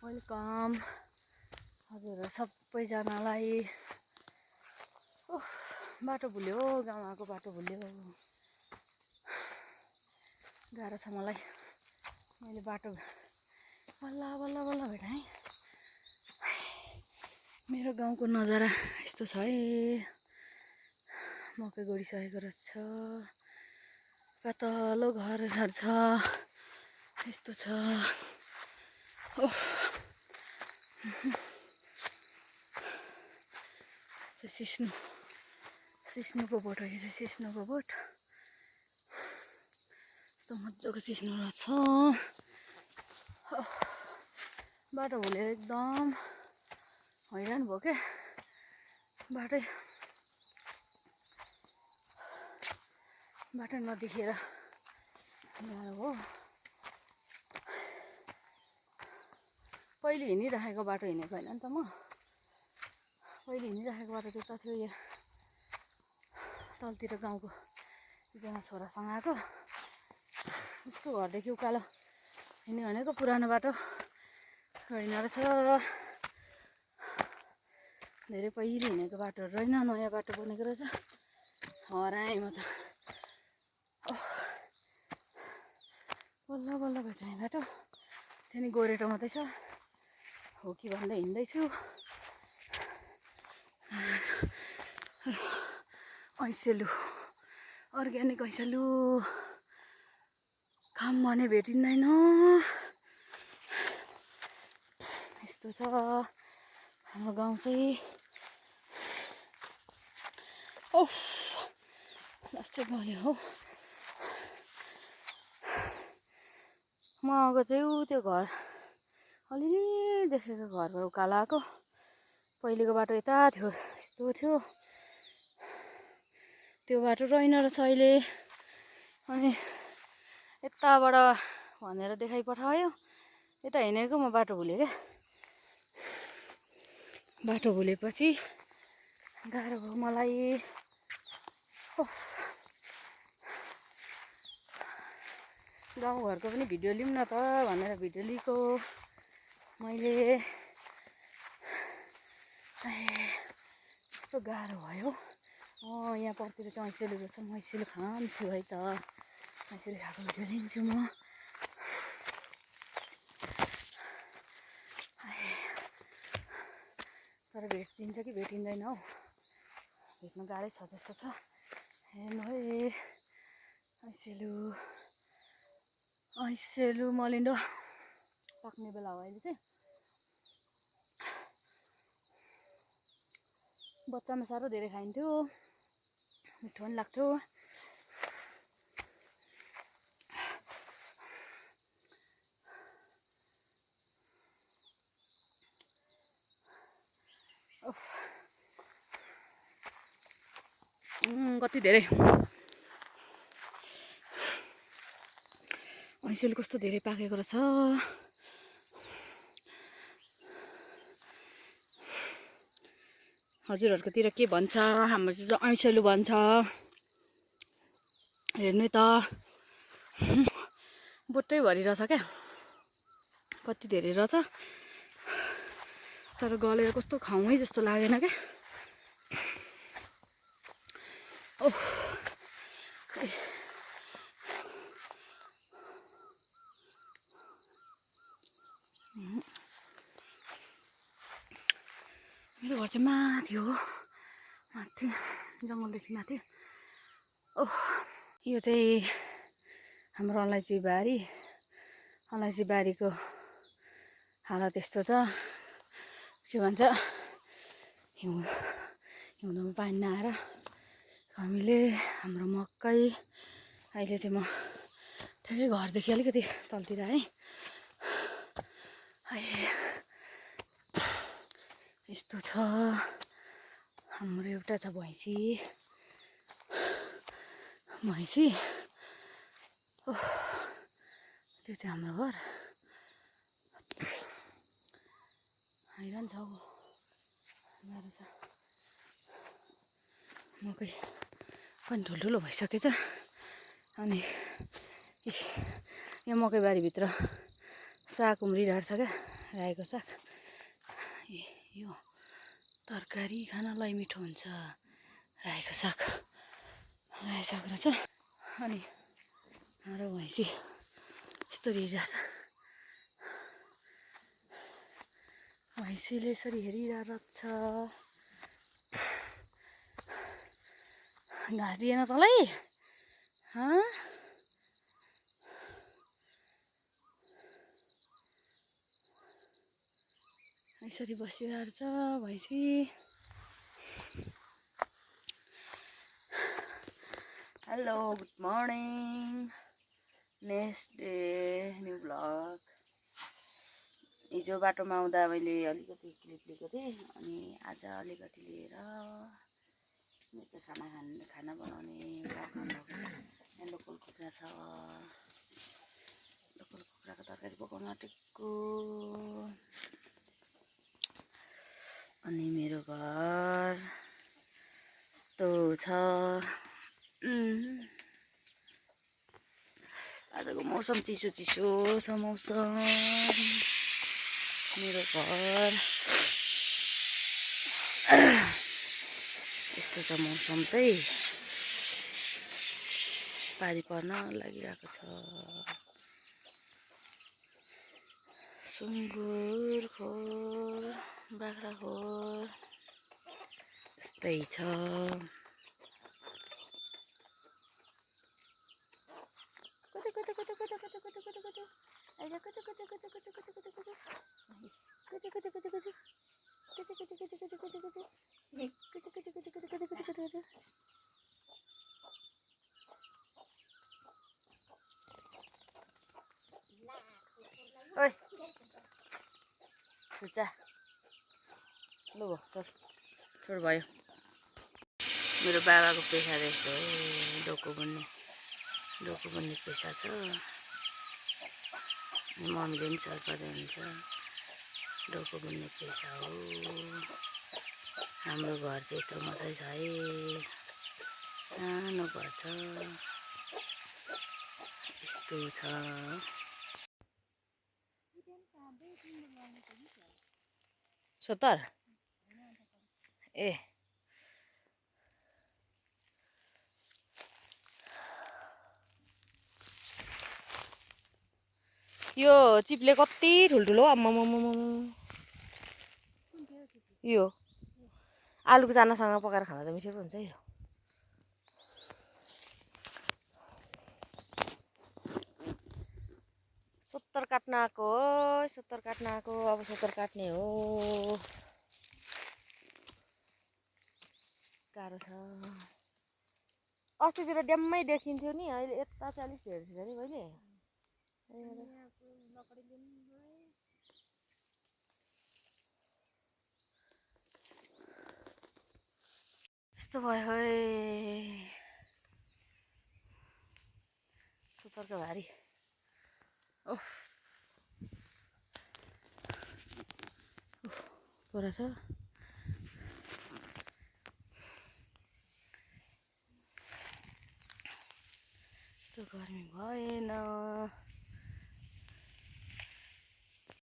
Welcome हजुर सबैजनालाई। बाटो भुल्यो, गाउँ आएको बाटो भुल्यो, गाह्रो छ मलाई। मैले बाटो बल्ल बल्ल बल्ल भेटाएँ। मेरो गाउँको नजारा यस्तो छ है। मकै गडिसकेको रहेछ, पातलो घर छ, यस्तो छ। सिस्नुको बोट हो, यो सिस्नुको बोट। यस्तो मजाको सिस्नु रहेछ। बाटो भुलेर एकदम हैरान भयो क्या। बाटै नदेखेर गाह्रो हो। पहिले हिँडिराखेको बाटो हिँडेको होइन नि त म। पहिले हिँडिराखेको बाटो त्यता थियो, यो तलतिर गाउँको एकजना छोरासँग आएको। उसको घरदेखि उकालो हिँड्ने भनेको पुरानो बाटो रहेन रहेछ। धेरै पहिले हिँडेको बाटोहरू रहेन, नयाँ बाटो बनेको रहेछ। हराएँ म त। बल्ल बल्ल भेटाएँ बाटो। त्यहाँदेखि गोरेटो मात्रै छ, हो कि भन्दै हिँड्दैछु। ऐसेलु अर्ग्यानिक ऐसेलु काम भने भेटिँदैन। यस्तो छ हाम्रो गाउँ चाहिँ। लास्टै गल्यो हौ। म आएको चाहिँ त्यो घर अलिअलि देखेको घरबाट उकालो आएको। पहिलेको बाटो यता थियो, यस्तो थियो। त्यो बाटो रहेन रहेछ अहिले। अनि यताबाट भनेर देखाइ पठायो, यता हिँडेको म बाटो भुलेँ क्या। बाटो भुलेपछि गाह्रो भयो मलाई। गाउँघरको पनि भिडियो लिउँ न त भनेर भिडियो लिएको मैले। यस्तो गाह्रो भयो। यहाँ परतिर चाहिँ ऐसेलु रहेछ। म ऐसेलु खान्छु है त। ऐसेलु खाएको भिडियो लिन्छु म। तर भेटिन्छ कि भेटिँदैन हौ, भेट्नु गाह्रै छ जस्तो छ। हेर्नु है, ऐसेलु मलिन्डो पाक्ने बेला हो अहिले चाहिँ। बच्चामा साह्रो धेरै खाइन्थ्यो, मिठो पनि लाग्थ्यो। कति धेरै ऐसेलु कस्तो धेरै पाकेको रहेछ। हजुरहरूकोतिर के भन्छ? हाम्रो चाहिँ ऐसेलु भन्छ। हेर्नु त बोटै भरि रहेछ क्या, कति धेरै रहेछ। तर गलेर कस्तो खाउँ जस्तो लागेन क्या। मेरो घर चाहिँ माथि हो, माथि जङ्गलदेखि माथि। यो चाहिँ हाम्रो अलैँची बारी। अलैँची बारीको हालत यस्तो छ, के भन्छ, हिउँदोमा पानी नआएर हामीले हाम्रो मकै। अहिले चाहिँ म ठ्याक्कै घरदेखि अलिकति तलतिर आएँ। यस्तो छ। हाम्रो एउटा छ भैँसी। त्यो चाहिँ हाम्रो घर। हैरान छ हौ, गाह्रो छ। मकै पनि ठुल्ठुलो भइसकेछ। अनि यो मकैबारीभित्र साग उम्रिरहेको छ क्या, रायोको साग यो तरकारी खानलाई मिठो हुन्छ रायोको साग रहेछ अनि हाम्रो भैँसी यस्तो हेरिरहेछ भैँसीले यसरी हेरिरहेको छ घाँस दिएन तँलाई यसरी बसिरहेको छ भैँसी hello good morning next day new blog हिजो बाटोमा आउँदा मैले अलिकति क्लिप लिएको थिएँ अनि आज अलिकति लिएर मेरो खाना बनाउने यहाँ लोकल कुखुरा छ लोकल कुखुराको तरकारी पकाउन आँटेको अनि मेरो घर यस्तो छ आजको मौसम चिसो चिसो छ मौसम मेरो घर यस्तो छ मौसम चाहिँ पानी पर्न लागिरहेको छ सुँगुर खोर बाख्रा खोर यस्तै छ ओइ छुचा लु चल छोड भयो मेरो बाबाको पेसा रहेछ डोको बुन्ने पेसा छ मम्मीले पनि सहयोग गर्दै हुन्छ डोको बुन्ने पेसा हो हाम्रो घर चाहिँ यस्तो मात्रै छ है सानो घर छ यस्तो छ सोतर ए यो चिप्ले कति ठुल्ठुलो आम्माम यो आलुको चानासँग पकाएर खाँदा त मिठो हुन्छ यो सोतर काट्न आएको हो सोतर काट्न आएको अब सोतर काट्ने हो गाह्रो छ अस्तितिर ड्याम्मै देखिन्थ्यो नि अहिले यता चाहिँ अलिक हेर्छु नि मैले यस्तो भयो है सोतरको भारी ओह पर छ यस्तो गर्मी भएन